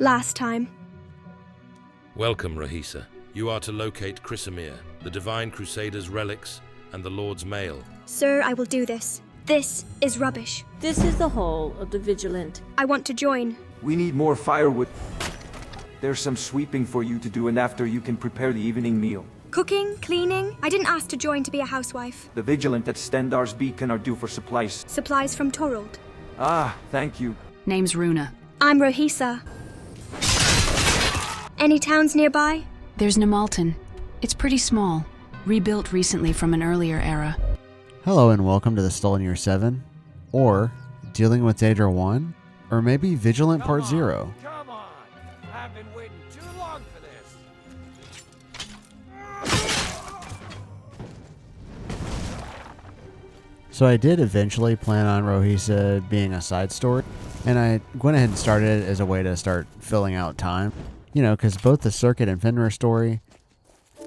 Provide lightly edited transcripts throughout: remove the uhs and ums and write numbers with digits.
last time. Welcome, Roheisa. You are to locate Chrysamere, the Divine Crusader's relics, and the Lord's Mail. Sir, I will do this. This is rubbish. This is the hall of the Vigilant. I want to join. We need more firewood. There's some sweeping for you to do, and after you can prepare the evening meal. Cooking, cleaning. I didn't ask to join to be a housewife. The Vigilant at Stendar's Beacon are due for supplies. Supplies from Torald. Ah, thank you. Name's Runa. I'm Roheisa. Any towns nearby? There's Nimalten. It's pretty small, rebuilt recently from an earlier era. Hello and welcome to the Stolen Year 7, or Dealing with Daedra 1, or maybe Vigilant Part 0. Come on! I've been waiting too long for this. So I did eventually plan on Roheisa being a side story, and I went ahead and started it as a way to start filling out time. You know, because both the Circuit and Fenrir story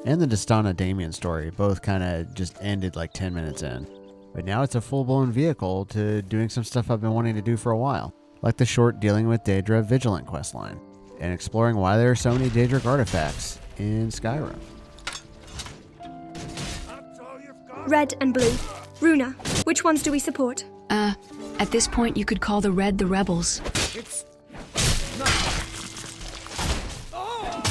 and the Dastana Damien story both kind of just ended like 10 minutes in. But now it's a full-blown vehicle to doing some stuff I've been wanting to do for a while, like the short Dealing with Daedra Vigilant questline, and exploring why there are so many Daedric artifacts in Skyrim. Red and blue. Runa, which ones do we support? At this point you could call the red the rebels. It's not. Oh!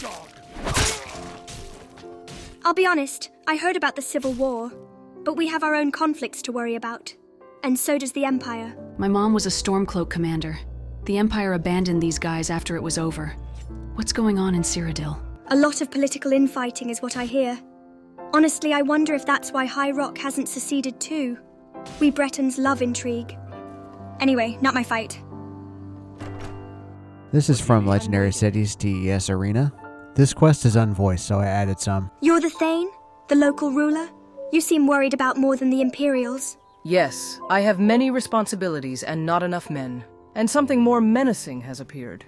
Dog. I'll be honest, I heard about the Civil War, but we have our own conflicts to worry about. And so does the Empire. My mom was a Stormcloak commander. The Empire abandoned these guys after it was over. What's going on in Cyrodiil? A lot of political infighting is what I hear. Honestly, I wonder if that's why High Rock hasn't seceded too. We Bretons love intrigue. Anyway, not my fight. This is from Legendary Cities TES Arena. This quest is unvoiced, so I added some. You're the Thane? The local ruler? You seem worried about more than the Imperials. Yes, I have many responsibilities and not enough men. And something more menacing has appeared.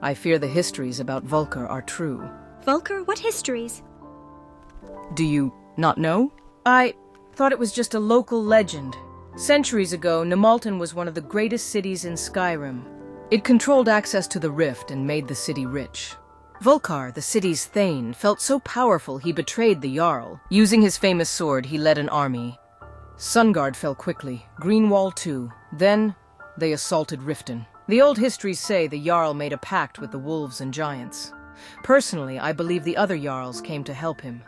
I fear the histories about Vulcar are true. Vulcar? What histories? Do you not know? I thought it was just a local legend. Centuries ago, Nimalten was one of the greatest cities in Skyrim. It controlled access to the rift and made the city rich. Vulcar, the city's Thane, felt so powerful he betrayed the Jarl. Using his famous sword, he led an army. Sungard fell quickly, Greenwall too. Then, they assaulted Riften. The old histories say the Jarl made a pact with the wolves and giants. Personally, I believe the other Jarls came to help him.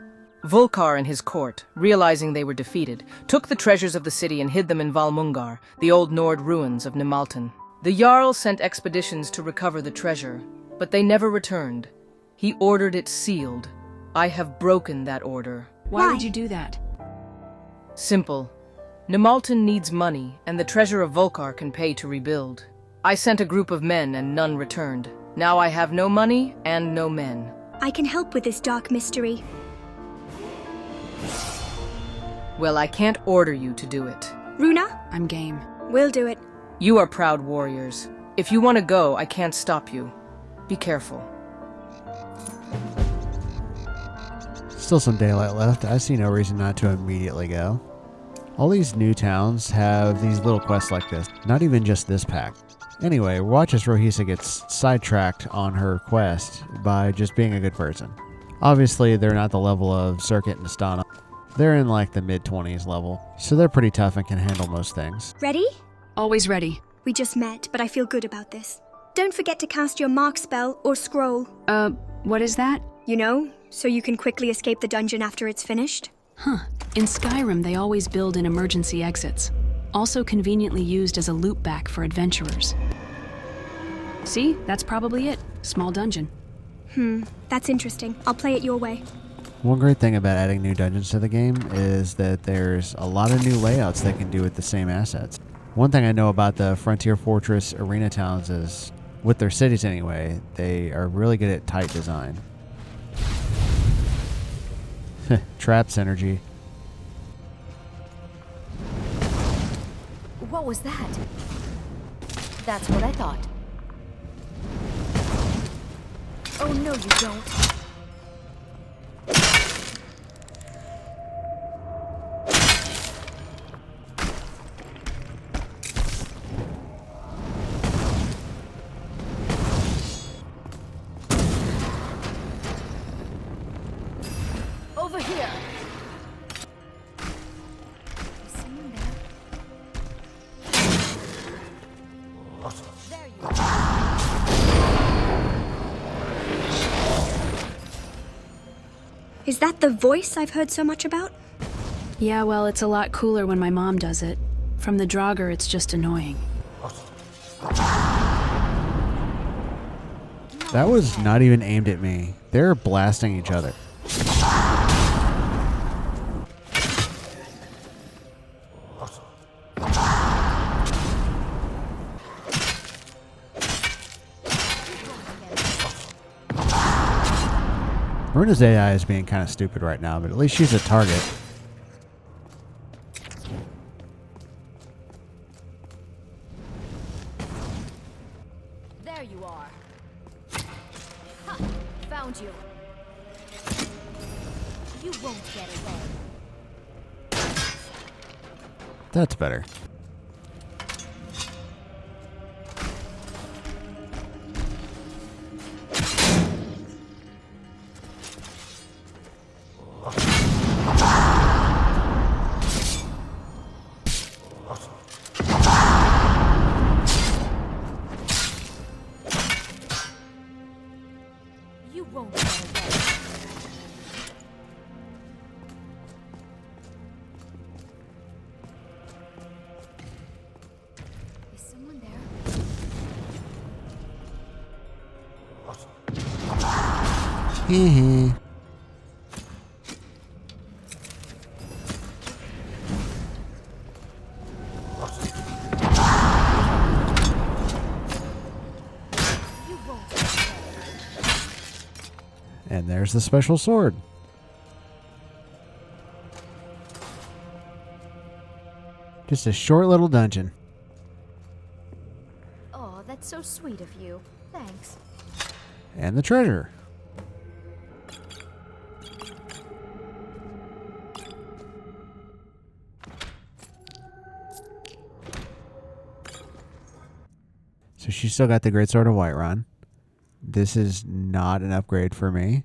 Vulcar and his court, realizing they were defeated, took the treasures of the city and hid them in Valmungar, the old Nord ruins of Nimalten. The Jarl sent expeditions to recover the treasure, but they never returned. He ordered it sealed. I have broken that order. Why would you do that? Simple. Nimalten needs money, and the treasure of Vulcar can pay to rebuild. I sent a group of men and none returned. Now I have no money and no men. I can help with this dark mystery. Well, I can't order you to do it. Runa? I'm game. We'll do it. You are proud warriors. If you want to go, I can't stop you. Be careful. Still some daylight left. I see no reason not to immediately go. All these new towns have these little quests like this, not even just this pack. Anyway, watch as Roheisa gets sidetracked on her quest by just being a good person. Obviously, they're not the level of Circuit and Dastana. They're in like the mid-20s level, so they're pretty tough and can handle most things. Ready? Always ready. We just met, but I feel good about this. Don't forget to cast your mark spell or scroll. What is that? You know, so you can quickly escape the dungeon after it's finished. Huh. In Skyrim, they always build in emergency exits. Also conveniently used as a loop back for adventurers. See? That's probably it. Small dungeon. That's interesting. I'll play it your way. One great thing about adding new dungeons to the game is that there's a lot of new layouts they can do with the same assets. One thing I know about the Frontier Fortress arena towns is, with their cities anyway, they are really good at tight design. Trap synergy. What was that? That's what I thought. Oh no, you don't. Is that the voice I've heard so much about? Yeah, well, it's a lot cooler when my mom does it. From the Draugr, it's just annoying. That was not even aimed at me. They're blasting each other. Runa's AI is being kind of stupid right now, but at least she's a target. There you are. Ha! Found you. You won't get away. That's better. You won't get away. Is someone there? Hee. You won't get away. And there's the special sword. Just a short little dungeon. Oh, that's so sweet of you. Thanks. And the treasure. So she still got the Greatsword of Whiterun. This is not an upgrade for me.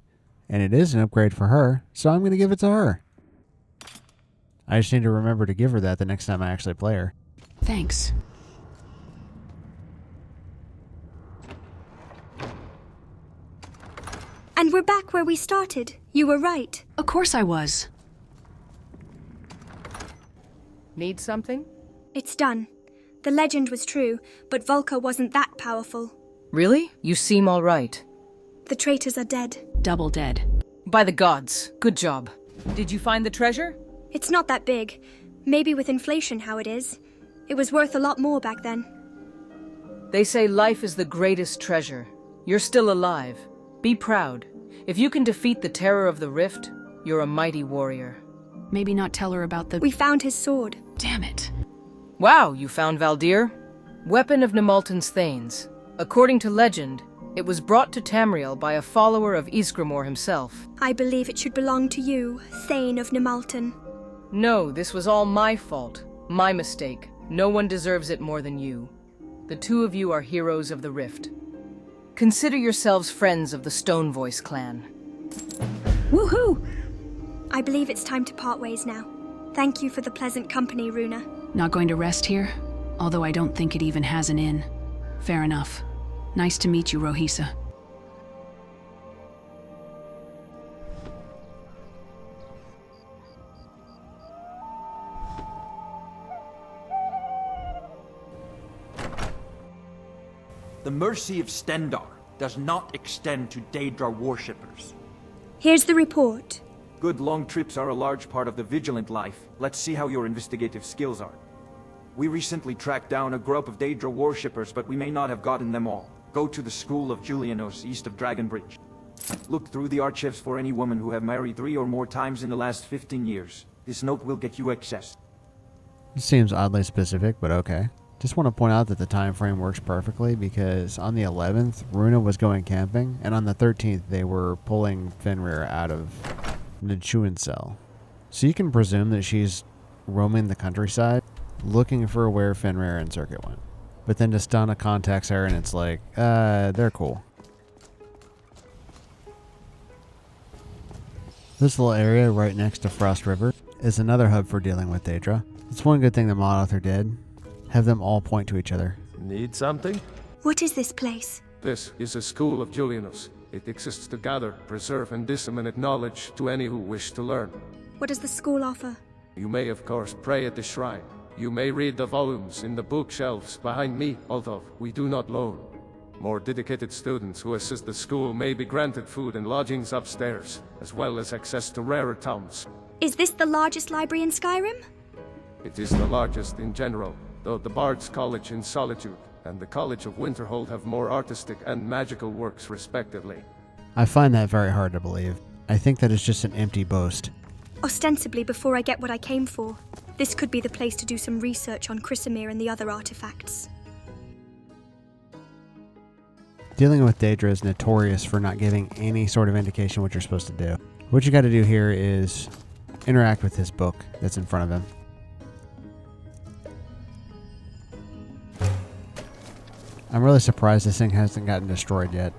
And it is an upgrade for her, so I'm going to give it to her. I just need to remember to give her that the next time I actually play her. Thanks. And we're back where we started. You were right. Of course I was. Need something? It's done. The legend was true, but Volker wasn't that powerful. Really? You seem all right. The traitors are dead. Double dead. By the gods. Good job. Did you find the treasure? It's not that big. Maybe with inflation how it is. It was worth a lot more back then. They say life is the greatest treasure. You're still alive. Be proud. If you can defeat the terror of the rift, you're a mighty warrior. Maybe not tell her about the... We found his sword. Damn it. Wow, you found Valdir? Weapon of Nimalten's Thanes. According to legend, it was brought to Tamriel by a follower of Ysgramor himself. I believe it should belong to you, Thane of Nimalten. No, this was all my fault. My mistake. No one deserves it more than you. The two of you are heroes of the rift. Consider yourselves friends of the Stonevoice clan. Woohoo! I believe it's time to part ways now. Thank you for the pleasant company, Runa. Not going to rest here? Although I don't think it even has an inn. Fair enough. Nice to meet you, Roheisa. The mercy of Stendarr does not extend to Daedra worshippers. Here's the report. Good long trips are a large part of the Vigilant life. Let's see how your investigative skills are. We recently tracked down a group of Daedra worshippers, but we may not have gotten them all. Go to the school of Julianos east of Dragonbridge. Look through the archives for any women who have married 3 or more times in the last 15 years. This note will get you access. It seems oddly specific, but okay. Just want to point out that the time frame works perfectly because on the 11th, Runa was going camping, and on the 13th, they were pulling Fenrir out of the Chuincell. So you can presume that she's roaming the countryside, looking for where Fenrir and Circuit went. But then Dastana contacts her, and it's like, they're cool. This little area right next to Frost River is another hub for dealing with Daedra. It's one good thing the mod author did. Have them all point to each other. Need something? What is this place? This is the school of Julianos. It exists to gather, preserve, and disseminate knowledge to any who wish to learn. What does the school offer? You may, of course, pray at the shrine. You may read the volumes in the bookshelves behind me, although we do not loan. More dedicated students who assist the school may be granted food and lodgings upstairs, as well as access to rarer towns. Is this the largest library in Skyrim? It is the largest in general, though the Bard's College in Solitude and the College of Winterhold have more artistic and magical works respectively. I find that very hard to believe. I think that is just an empty boast. Ostensibly before I get what I came for. This could be the place to do some research on Chrysamere and the other artifacts. Dealing with Daedra is notorious for not giving any sort of indication what you're supposed to do. What you got to do here is interact with his book that's in front of him. I'm really surprised this thing hasn't gotten destroyed yet.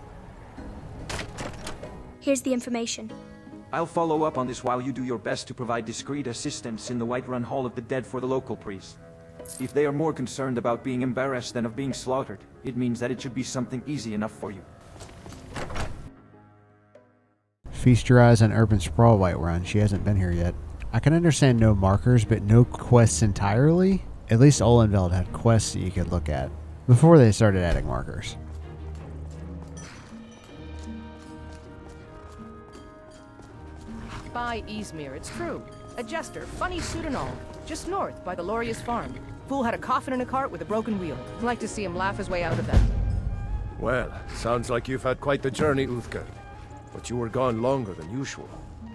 Here's the information. I'll follow up on this while you do your best to provide discreet assistance in the Whiterun Hall of the Dead for the local priests. If they are more concerned about being embarrassed than of being slaughtered, it means that it should be something easy enough for you. Feast your eyes on Urban Sprawl Whiterun. She hasn't been here yet. I can understand no markers, but no quests entirely? At least Olenveld had quests that you could look at before they started adding markers. By Izmir, it's true. A jester, funny suit and all. Just north, by the Lorius farm. Fool had a coffin in a cart with a broken wheel. I'd like to see him laugh his way out of that. Well, sounds like you've had quite the journey, Uthgar. But you were gone longer than usual.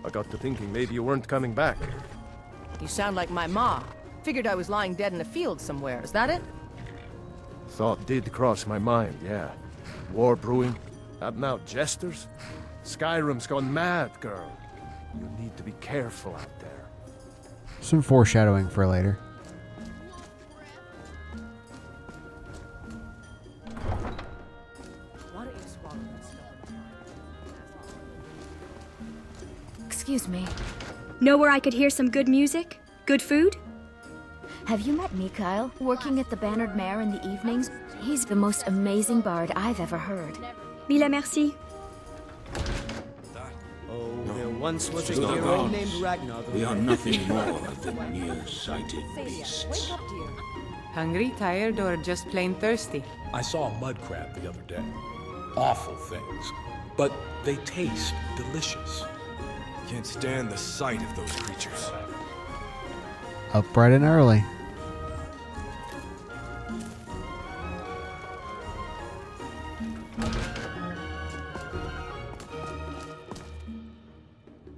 I got to thinking maybe you weren't coming back. You sound like my ma. Figured I was lying dead in a field somewhere. Is that it? Thought did cross my mind, yeah. War brewing? Out and out jesters? Skyrim's gone mad, girl. You need to be careful out there. Some foreshadowing for later. Why don't you swallow that stuff? Excuse me. Know where I could hear some good music? Good food? Have you met Mikhail, working at the Bannered Mare in the evenings? He's the most amazing bard I've ever heard. Mille merci. There once was a hero named Ragnar. We are nothing more than nearsighted beasts. Hungry, tired, or just plain thirsty? I saw a mud crab the other day. Awful things. But they taste delicious. Can't stand the sight of those creatures. Up bright and early.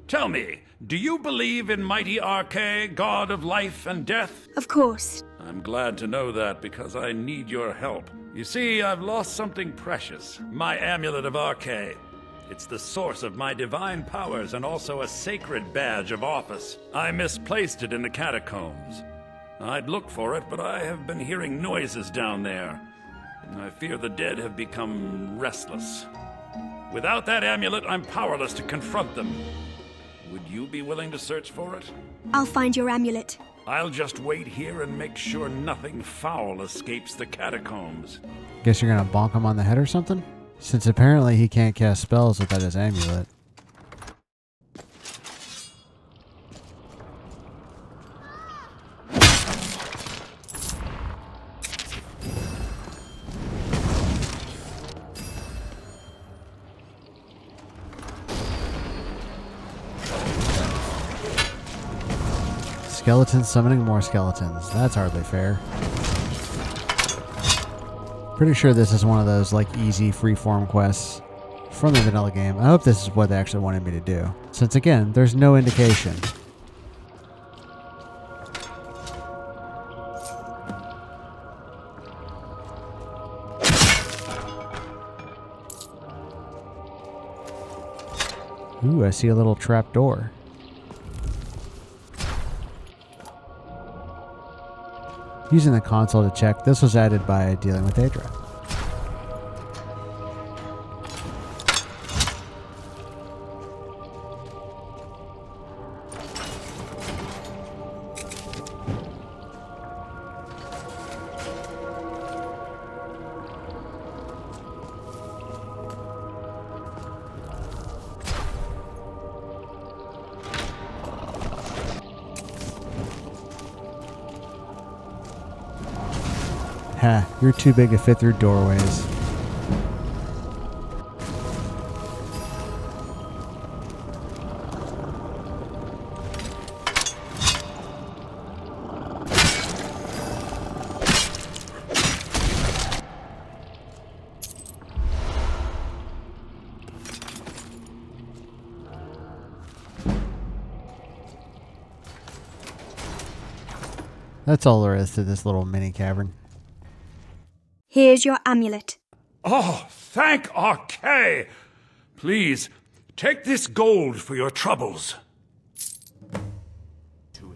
Tell me, do you believe in mighty Arche, god of life and death? Of course. I'm glad to know that because I need your help. You see, I've lost something precious, my amulet of Arche. It's the source of my divine powers and also a sacred badge of office. I misplaced it in the catacombs. I'd look for it, but I have been hearing noises down there. I fear the dead have become restless. Without that amulet, I'm powerless to confront them. Would you be willing to search for it? I'll find your amulet. I'll just wait here and make sure nothing foul escapes the catacombs. Guess you're gonna bonk him on the head or something? Since apparently he can't cast spells without his amulet. Skeletons summoning more skeletons. That's hardly fair. Pretty sure this is one of those like easy freeform quests from the vanilla game. I hope this is what they actually wanted me to do. Since again, there's no indication. Ooh, I see a little trap door. Using the console to check, this was added by dealing with Daedra. Ha, you're too big to fit through doorways. That's all there is to this little mini cavern. Here's your amulet. Oh, thank Arche! Please, take this gold for your troubles.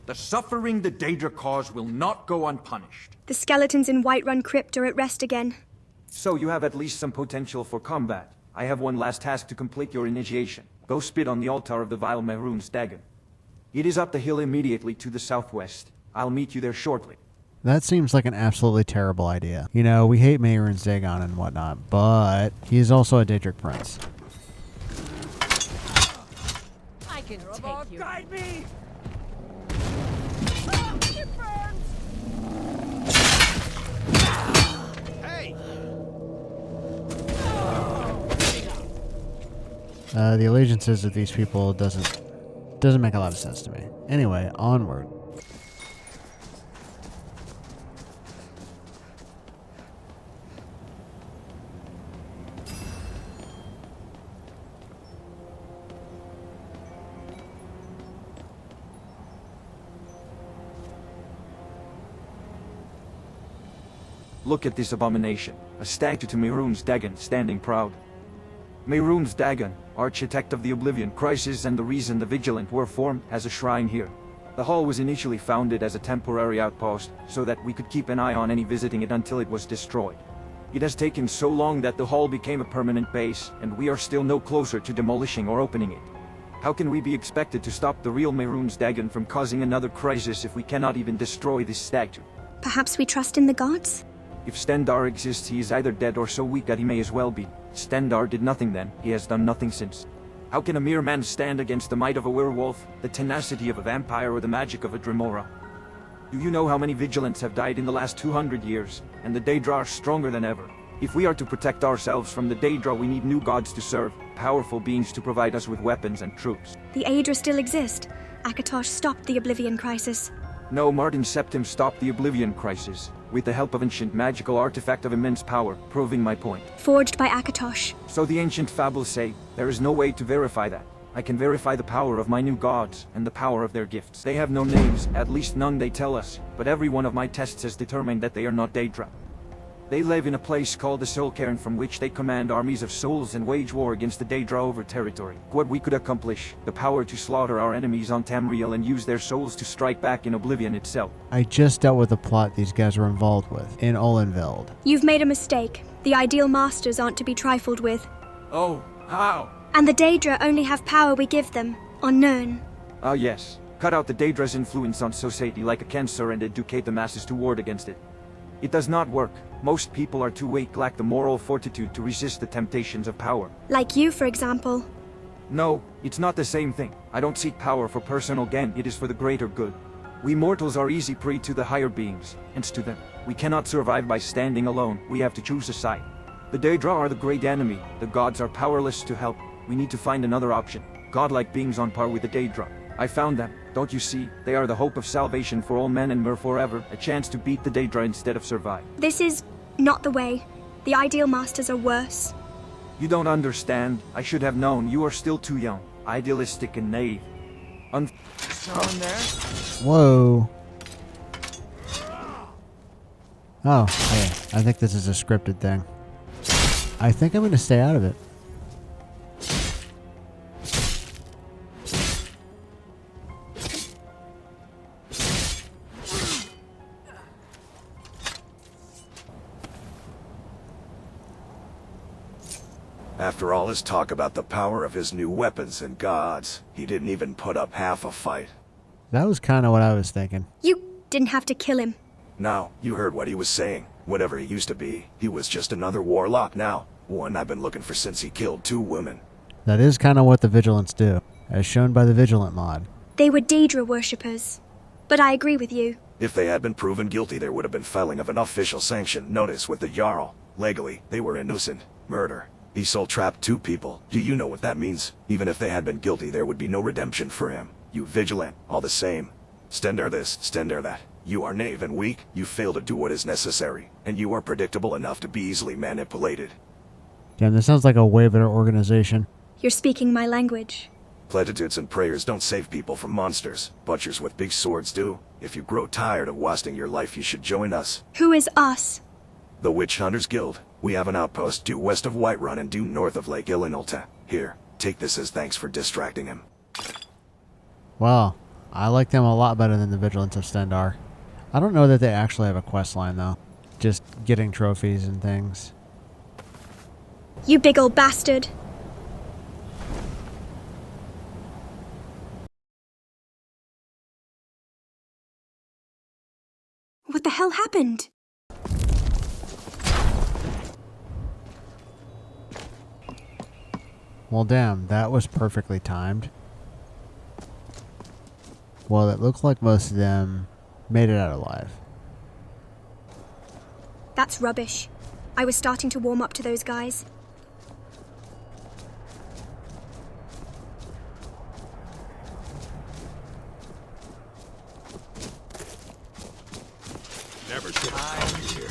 The suffering the Daedra cause will not go unpunished. The skeletons in Whiterun Crypt are at rest again. So you have at least some potential for combat. I have one last task to complete your initiation. Go spit on the altar of the vile Mehrunes Dagon. It is up the hill immediately to the southwest. I'll meet you there shortly. That seems like an absolutely terrible idea. You know, we hate Mehrunes Dagon and whatnot, but he is also a Daedric prince. I can take you. Guide me! Hey! The allegiances of these people doesn't make a lot of sense to me. Anyway, onward. Look at this abomination. A statue to Mehrunes Dagon standing proud. Mehrunes Dagon, architect of the Oblivion Crisis and the reason the Vigilant were formed, has a shrine here. The hall was initially founded as a temporary outpost, so that we could keep an eye on any visiting it until it was destroyed. It has taken so long that the hall became a permanent base, and we are still no closer to demolishing or opening it. How can we be expected to stop the real Mehrunes Dagon from causing another crisis if we cannot even destroy this statue? Perhaps we trust in the gods? If Stendarr exists, he is either dead or so weak that he may as well be. Stendarr did nothing then, he has done nothing since. How can a mere man stand against the might of a werewolf, the tenacity of a vampire, or the magic of a Dremora? Do you know how many Vigilants have died in the last 200 years, and the Daedra are stronger than ever? If we are to protect ourselves from the Daedra, we need new gods to serve, powerful beings to provide us with weapons and troops. The Daedra still exist. Akatosh stopped the Oblivion Crisis. No, Martin Septim stopped the Oblivion Crisis, with the help of ancient magical artifact of immense power, proving my point. Forged by Akatosh. So the ancient fables say, there is no way to verify that. I can verify the power of my new gods, and the power of their gifts. They have no names, at least none they tell us, but every one of my tests has determined that they are not Daedra. They live in a place called the Soul Cairn, from which they command armies of souls and wage war against the Daedra over territory. What we could accomplish, the power to slaughter our enemies on Tamriel and use their souls to strike back in Oblivion itself. I just dealt with the plot these guys were involved with in Olenveld. You've made a mistake. The Ideal Masters aren't to be trifled with. Oh, how? And the Daedra only have power we give them, unknown. Ah yes. Cut out the Daedra's influence on society like a cancer and educate the masses to ward against it. It does not work. Most people are too weak, lack the moral fortitude to resist the temptations of power. Like you, for example. No, it's not the same thing. I don't seek power for personal gain, it is for the greater good. We mortals are easy prey to the higher beings, hence to them. We cannot survive by standing alone, we have to choose a side. The Daedra are the great enemy, the gods are powerless to help. We need to find another option. Godlike beings on par with the Daedra. I found them, don't you see? They are the hope of salvation for all men and mer forever, a chance to beat the Daedra instead of survive. This is not the way. The Ideal Masters are worse. You don't understand. I should have known. You are still too young, idealistic and naive. Someone there? Whoa. Oh, okay. I think this is a scripted thing. I think I'm going to stay out of it. After all his talk about the power of his new weapons and gods, he didn't even put up half a fight. That was kind of what I was thinking. You didn't have to kill him. Now, you heard what he was saying. Whatever he used to be, he was just another warlock now. One I've been looking for since he killed 2 women. That is kind of what the Vigilants do, as shown by the Vigilant mod. They were Daedra worshippers. But I agree with you. If they had been proven guilty, there would have been filing of an official sanction notice with the Jarl. Legally, they were innocent. Murder. Isol trapped 2 people. Do you know what that means? Even if they had been guilty, there would be no redemption for him. You Vigilant, all the same. Stender this, Stender that. You are knave and weak, you fail to do what is necessary, and you are predictable enough to be easily manipulated. Damn, this sounds like a way better organization. You're speaking my language. Platitudes and prayers don't save people from monsters. Butchers with big swords do. If you grow tired of wasting your life, you should join us. Who is us? The Witch Hunters Guild. We have an outpost due west of Whiterun and due north of Lake Illinolte. Here, take this as thanks for distracting him. Well, I like them a lot better than the Vigilants of Stendar. I don't know that they actually have a quest line, though. Just getting trophies and things. You big old bastard. What the hell happened? Well, damn, that was perfectly timed. Well, it looks like most of them made it out alive. That's rubbish. I was starting to warm up to those guys. Never should have come here.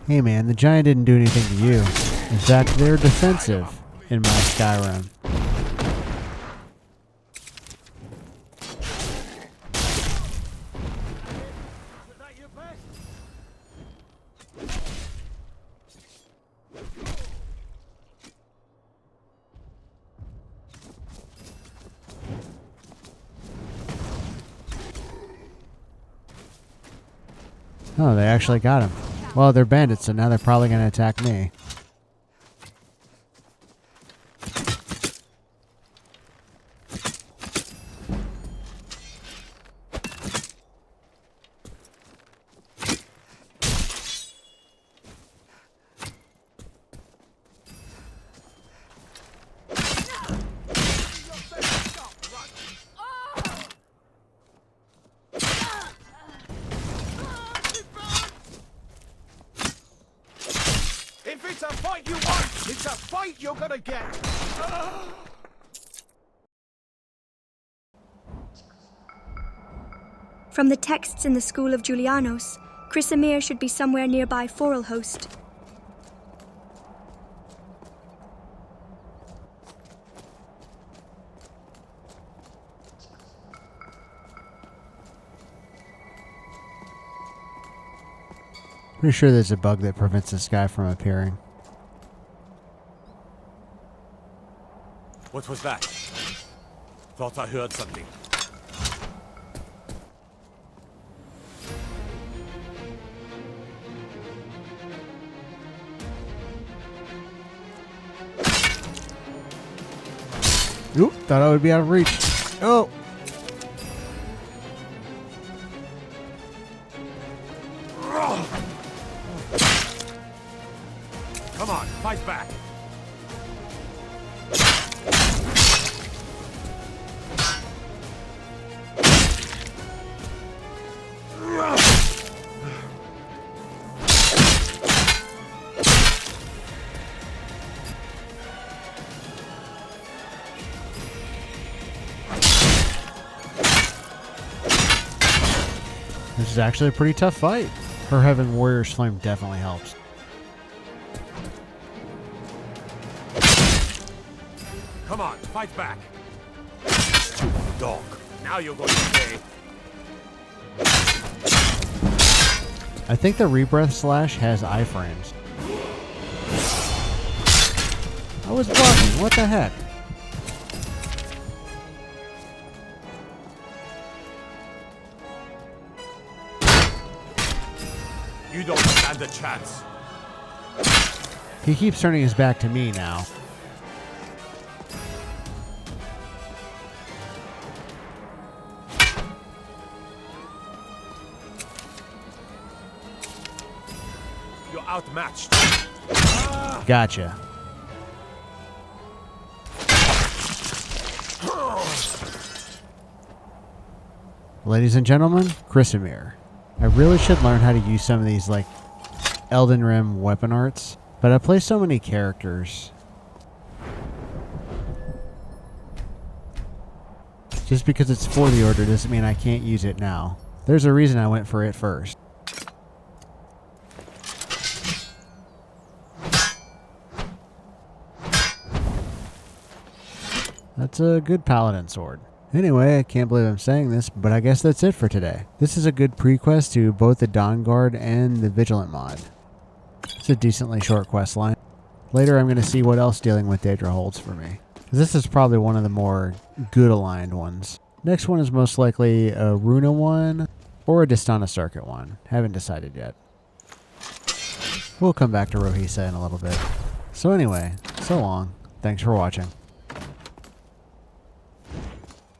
Hey man, the giant didn't do anything to you. In fact, they're defensive in my Skyrim. Oh, they actually got him. Well, they're bandits, so now they're probably going to attack me. It's a fight you want! It's a fight you're gonna get! From the texts in the School of Julianos, Chrysamere should be somewhere nearby Forelhost. Pretty sure there's a bug that prevents this guy from appearing. What was that? Thought I heard something. Oop, thought I would be out of reach. Oh! Come on, fight back! This is actually a pretty tough fight. Her having Warrior's Flame definitely helps. Come on, fight back! Stupid dog. Now you're going to pay. I think the Rebreath Slash has iframes. I was blocking, what the heck? You don't stand a chance. He keeps turning his back to me now. You're outmatched. Gotcha. ladies and gentlemen, Chrysamere. I really should learn how to use some of these, like, Elden Ring weapon arts, but I play so many characters. Just because it's for the order doesn't mean I can't use it now. There's a reason I went for it first. That's a good paladin sword. Anyway, I can't believe I'm saying this, but I guess that's it for today. This is a good prequest to both the Dawn Guard and the Vigilant mod. It's a decently short quest line. Later I'm going to see what else dealing with Daedra holds for me. This is probably one of the more good aligned ones. Next one is most likely a Runa one or a Distana Circuit one. Haven't decided yet. We'll come back to Roheisa in a little bit. So anyway, so long. Thanks for watching.